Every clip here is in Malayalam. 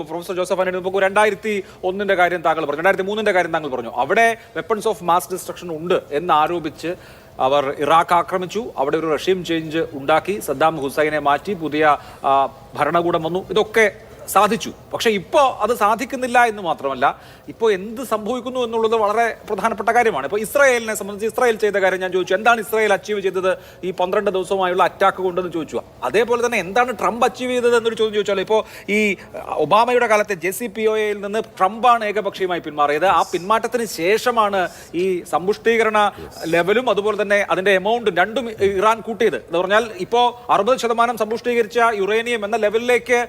പ്രൊഫസർ ജോസഫ് ആന്റണി നമുക്ക് 2001 കാര്യം താങ്കൾ പറഞ്ഞു, 2003 കാര്യം താങ്കൾ പറഞ്ഞു. അവിടെ വെപ്പൺസ് ഓഫ് മാസ് ഡിസ്ട്രക്ഷൻ ഉണ്ട് എന്നാരോപിച്ച് അവർ ഇറാഖ് ആക്രമിച്ചു. അവിടെ ഒരു റഷീം ചേഞ്ച് ഉണ്ടാക്കി, സദ്ദാം ഹുസൈനെ മാറ്റി, പുതിയ ഭരണകൂടം വന്നു. ഇതൊക്കെ സാധിച്ചു. പക്ഷെ ഇപ്പോൾ അത് സാധിക്കുന്നില്ല എന്ന് മാത്രമല്ല, ഇപ്പോൾ എന്ത് സംഭവിക്കുന്നു എന്നുള്ളത് വളരെ പ്രധാനപ്പെട്ട കാര്യമാണ്. ഇപ്പോൾ ഇസ്രായേലിനെ സംബന്ധിച്ച് ഇസ്രായേൽ ചെയ്ത കാര്യം ഞാൻ ചോദിച്ചു, എന്താണ് ഇസ്രായേൽ അച്ചീവ് ചെയ്തത് ഈ 12 ദിവസമായുള്ള അറ്റാക്ക് കൊണ്ടെന്ന് ചോദിച്ചു. അതേപോലെ തന്നെ എന്താണ് ട്രംപ് അച്ചീവ് ചെയ്തത് എന്നൊരു ചോദ്യം ചോദിച്ചാൽ, ഇപ്പോൾ ഈ ഒബാമയുടെ കാലത്തെ JCPOAയിൽ നിന്ന് ട്രംപാണ് ഏകപക്ഷീയമായി പിന്മാറിയത്. ആ പിന്മാറ്റത്തിന് ശേഷമാണ് ഈ സമ്പുഷ്ടീകരണ ലെവലും അതുപോലെ തന്നെ അതിന്റെ എമൗണ്ടും രണ്ടും ഇറാൻ കൂട്ടിയത്. എന്ന് പറഞ്ഞാൽ ഇപ്പോൾ 60% സമ്പുഷ്ടീകരിച്ച യുറേനിയം എന്ന ലെവലിലേക്ക്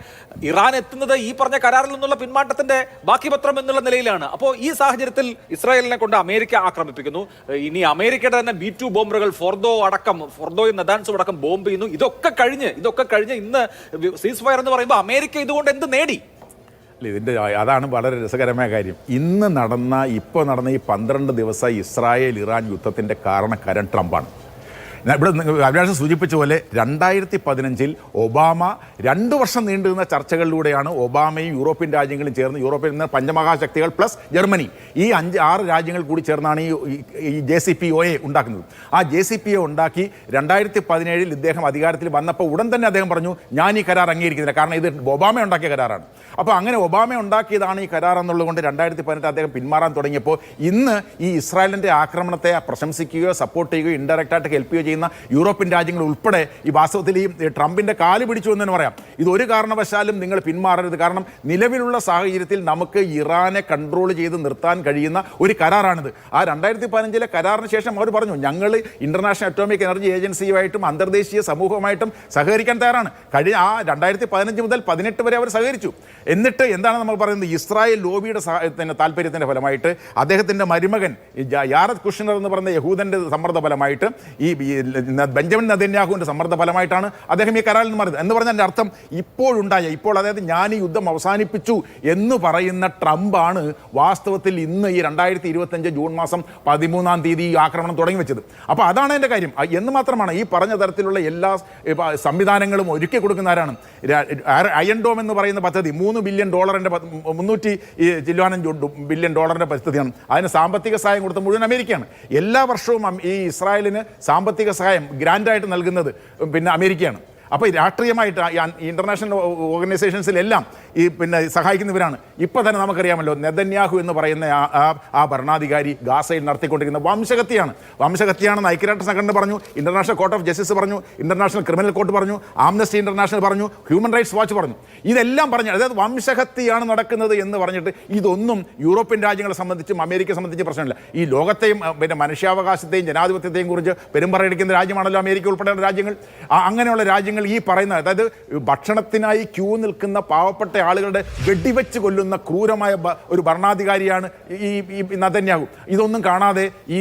ഇറാൻ എത്തുന്നത് ഈ പറഞ്ഞ കരാറിൽ നിന്നുള്ള പിന്മാറ്റത്തിന്റെ ബാക്കി പത്രം എന്നുള്ള നിലയിലാണ്. അപ്പോൾ ഈ സാഹചര്യത്തിൽ ഇസ്രായേലിനെ കൊണ്ട് അമേരിക്ക ആക്രമിപ്പിക്കുന്നു. ഇനി അമേരിക്കയുടെ തന്നെ B2 ബോംബറുകൾ ഫോർദോയും നദാൻസും അടക്കം ബോംബ് ചെയ്യുന്നു. ഇതൊക്കെ കഴിഞ്ഞ് ഇന്ന് സീസ് ഫയർ എന്ന് പറയുമ്പോൾ അമേരിക്ക ഇതുകൊണ്ട് എന്ത് നേടി? ഇതിൻ്റെ അതാണ് വളരെ രസകരമായ കാര്യം. ഇപ്പോൾ നടന്ന ഈ 12 ദിവസം ഇസ്രായേൽ ഇറാൻ യുദ്ധത്തിൻ്റെ കാരണക്കാരൻ ട്രംപാണ്. ഇവിടെ അഭിലാഷം സൂചിപ്പിച്ച പോലെ 2015 ഒബാമ 2 വർഷം നീണ്ടുനിന്ന ചർച്ചകളിലൂടെയാണ് ഒബാമയും യൂറോപ്യൻ രാജ്യങ്ങളും ചേർന്ന്, യൂറോപ്പിൽ നിന്ന് പഞ്ചമഹാശക്തികൾ പ്ലസ് ജർമ്മനി, ഈ 5-6 രാജ്യങ്ങൾ കൂടി ചേർന്നാണ് ഈ JCPOA ഉണ്ടാക്കുന്നത്. ആ JCPOA ഉണ്ടാക്കി 2017 ഇദ്ദേഹം അധികാരത്തിൽ വന്നപ്പോൾ ഉടൻ തന്നെ അദ്ദേഹം പറഞ്ഞു, ഞാൻ ഈ കരാർ അംഗീകരിക്കുന്നില്ല, കാരണം ഇത് ഒബാമ ഉണ്ടാക്കിയ കരാറാണ്. അപ്പോൾ അങ്ങനെ ഒബാമ ഉണ്ടാക്കിയതാണ് ഈ കരാർ എന്നുള്ളതുകൊണ്ട് 2018 അദ്ദേഹം പിന്മാറാൻ തുടങ്ങിയപ്പോൾ ഇന്ന് ഈ ഇസ്രായേലിൻ്റെ ആക്രമണത്തെ പ്രശംസിക്കുകയോ സപ്പോർട്ട് ചെയ്യുകയോ ഇൻഡയറക്റ്റായിട്ട് ഹെൽപ്പ് ചെയ്യുകയോ ചെയ്യുന്ന യൂറോപ്യൻ രാജ്യങ്ങൾ ഉൾപ്പെടെ ഈ വാസ്തവത്തിൽ ഈ ട്രംപിൻ്റെ കാല് പിടിച്ചു എന്ന് തന്നെ പറയാം. ഇതൊരു കാരണവശാലും നിങ്ങൾ പിന്മാറരുത്, കാരണം നിലവിലുള്ള സാഹചര്യത്തിൽ നമുക്ക് ഇറാനെ കൺട്രോൾ ചെയ്ത് നിർത്താൻ കഴിയുന്ന ഒരു കരാറാണിത്. ആ 2015 കരാറിന് ശേഷം അവർ പറഞ്ഞു, ഞങ്ങൾ ഇന്റർനാഷണൽ അറ്റോമിക് എനർജി ഏജൻസിയുമായിട്ടും അന്തർദേശീയ സമൂഹവുമായിട്ടും സഹകരിക്കാൻ തയ്യാറാണ്. ആ 2015 മുതൽ 18 വരെ അവർ സഹകരിച്ചു. എന്നിട്ട് എന്താണ് നമ്മൾ പറയുന്നത്, ഇസ്രായേൽ ലോബിയുടെ താല്പര്യത്തിൻ്റെ ഫലമായിട്ട് അദ്ദേഹത്തിൻ്റെ മരുമകൻ യാരദ് കുഷ്നർ എന്ന് പറയുന്ന യഹൂദൻ്റെ സമ്മർദ്ദ ഫലമായിട്ട് ഈ ബെഞ്ചമിൻ നെതന്യാഹുവിൻ്റെ സമ്മർദ്ദ ഫലമായിട്ടാണ് അദ്ദേഹം ഈ കരാറിൽ നിന്ന് മാറിയത്. എന്ന് പറഞ്ഞാൽ എൻ്റെ അർത്ഥം ഇപ്പോൾ അതായത് ഞാൻ ഈ യുദ്ധം അവസാനിപ്പിച്ചു എന്ന് പറയുന്ന ട്രംപാണ് വാസ്തവത്തിൽ ഇന്ന് ഈ 2025 ജൂൺ മാസം 13-ാം തീയതി ഈ ആക്രമണം തുടങ്ങി വെച്ചത്. അപ്പോൾ അതാണ് എൻ്റെ കാര്യം. എന്ന് മാത്രമാണ് ഈ പറഞ്ഞ തരത്തിലുള്ള എല്ലാ സംവിധാനങ്ങളും ഒരുക്കി കൊടുക്കുന്ന ആരാണ്? അയൺ ഡോം എന്ന് പറയുന്ന പദ്ധതി $3 ബില്യൺ 300 ബില്യൺ പദ്ധതിയാണ്. അതിന് സാമ്പത്തിക സഹായം കൊടുത്ത മുഴുവൻ അമേരിക്കയാണ്. എല്ലാ വർഷവും ഈ ഇസ്രായേലിന് സാമ്പത്തിക സഹായം ഗ്രാൻഡായിട്ട് നൽകുന്നത് അമേരിക്കയാണ്. അപ്പോൾ രാഷ്ട്രീയമായിട്ട് ഇന്റർനാഷണൽ ഓർഗനൈസേഷൻസിലെല്ലാം സഹായിക്കുന്നവരാണ്. ഇപ്പോൾ തന്നെ നമുക്കറിയാമല്ലോ, നെതന്യാഹു എന്ന് പറയുന്ന ആ ഭരണാധികാരി ഗാസയിൽ നടത്തിക്കൊണ്ടിരിക്കുന്ന വംശഹത്യയാണെന്ന് ഐക്യരാഷ്ട്ര സംഘടന പറഞ്ഞു, ഇന്റർനാഷണൽ കോർട്ട് ഓഫ് ജസ്റ്റിസ് പറഞ്ഞു, ഇന്റർനാഷണൽ ക്രിമിനൽ കോർട്ട് പറഞ്ഞു, ആംനസ്റ്റി ഇന്റർനാഷണൽ പറഞ്ഞു, ഹ്യൂമൻ റൈറ്റ്സ് വാച്ച് പറഞ്ഞു. ഇതെല്ലാം പറഞ്ഞു, അതായത് വംശഹത്യയാണ് നടക്കുന്നത് എന്ന് പറഞ്ഞിട്ട് ഇതൊന്നും യൂറോപ്യൻ രാജ്യങ്ങളെ സംബന്ധിച്ചും അമേരിക്കയെ സംബന്ധിച്ച് പ്രശ്നമില്ല. ഈ ലോകത്തെയും മനുഷ്യാവകാശത്തെയും ജനാധിപത്യത്തെയും കുറിച്ച് പെരുമ്പറയടിക്കുന്ന രാജ്യമാണല്ലോ അമേരിക്ക ഉൾപ്പെടെയുള്ള രാജ്യങ്ങൾ. അങ്ങനെയുള്ള രാജ്യങ്ങൾ ഈ പറയുന്ന, അതായത് ഭക്ഷണത്തിനായി ക്യൂ നിൽക്കുന്ന പാവപ്പെട്ട ആളുകളുടെ വെടിവെച്ച് കൊല്ലുന്ന ക്രൂരമായ ഒരു ഭരണാധികാരിയാണ് ഈ നെതന്യാഹു. ഇതൊന്നും കാണാതെ ഈ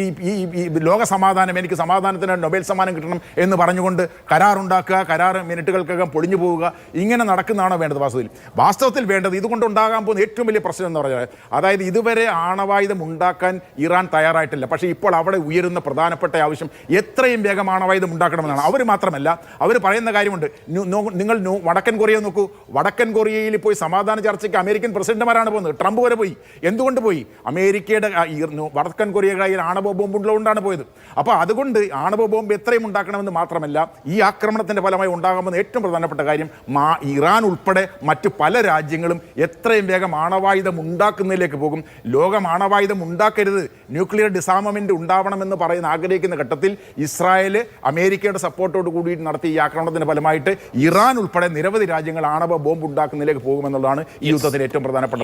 ലോക സമാധാനം, എനിക്ക് സമാധാനത്തിന് നൊബേൽ സമ്മാനം കിട്ടണം എന്ന് പറഞ്ഞുകൊണ്ട് കരാറുണ്ടാക്കുക, കരാർ മിനിറ്റുകൾക്കകം പൊളിഞ്ഞു പോവുക, ഇങ്ങനെ നടക്കുന്നതാണോ വേണ്ടത്? വാസ്തവത്തിൽ വേണ്ടത് ഇതുകൊണ്ടുണ്ടാകാൻ പോകുന്ന ഏറ്റവും വലിയ പ്രശ്നം എന്ന് പറഞ്ഞാൽ, അതായത് ഇതുവരെ ആണവായുധം ഉണ്ടാക്കാൻ ഇറാൻ തയ്യാറായിട്ടില്ല. പക്ഷേ ഇപ്പോൾ അവിടെ ഉയരുന്ന പ്രധാനപ്പെട്ട ആവശ്യം എത്രയും വേഗം ആണവായുധം ഉണ്ടാക്കണമെന്നാണ്. അവർ മാത്രമല്ല, അവർ പറയുന്ന കാര്യമുണ്ട്, നിങ്ങൾ വടക്കൻ കൊറിയ നോക്കൂ. വടക്കൻ കൊറിയയിൽ പോയി സമാധാന ചർച്ചയ്ക്ക് അമേരിക്കൻ പ്രസിഡന്റുമാരാണ് പോകുന്നത്. ട്രംപ് വരെ പോയി. എന്തുകൊണ്ട് പോയി? അമേരിക്കയുടെ വടക്കൻ കൊറിയയുടെ കയ്യിൽ ആണവ ബോംബ് ഉള്ളതുകൊണ്ടാണ് പോയത്. അപ്പോൾ അതുകൊണ്ട് ആണവ ബോംബ് എത്രയും ഉണ്ടാക്കണമെന്ന് മാത്രമല്ല, ഈ ആക്രമണത്തിൻ്റെ ഫലമായി ഉണ്ടാകുന്ന ഏറ്റവും പ്രധാനപ്പെട്ട കാര്യം, ഇറാൻ ഉൾപ്പെടെ മറ്റ് പല രാജ്യങ്ങളും എത്രയും വേഗം ആണവായുധം ഉണ്ടാക്കുന്നതിലേക്ക് പോകും. ലോകം ആണവായുധം ഉണ്ടാക്കരുത്, ന്യൂക്ലിയർ ഡിസാർമമെന്റ് ഉണ്ടാവണമെന്ന് ആഗ്രഹിക്കുന്ന ഘട്ടത്തിൽ ഇസ്രായേൽ അമേരിക്കയുടെ സപ്പോർട്ടോട് കൂടി നടത്തിയ ഈ ആക്രമണത്തിന്റെ ഫലമായിട്ട് ഇറാൻ ഉൾപ്പെടെ നിരവധി രാജ്യങ്ങൾ ആണവ ബോംബ് ഉണ്ടാക്കുന്നതിലേക്ക് പോകുമെന്നുള്ളതാണ് ഈ യുദ്ധത്തിൽ ഏറ്റവും പ്രധാനപ്പെട്ട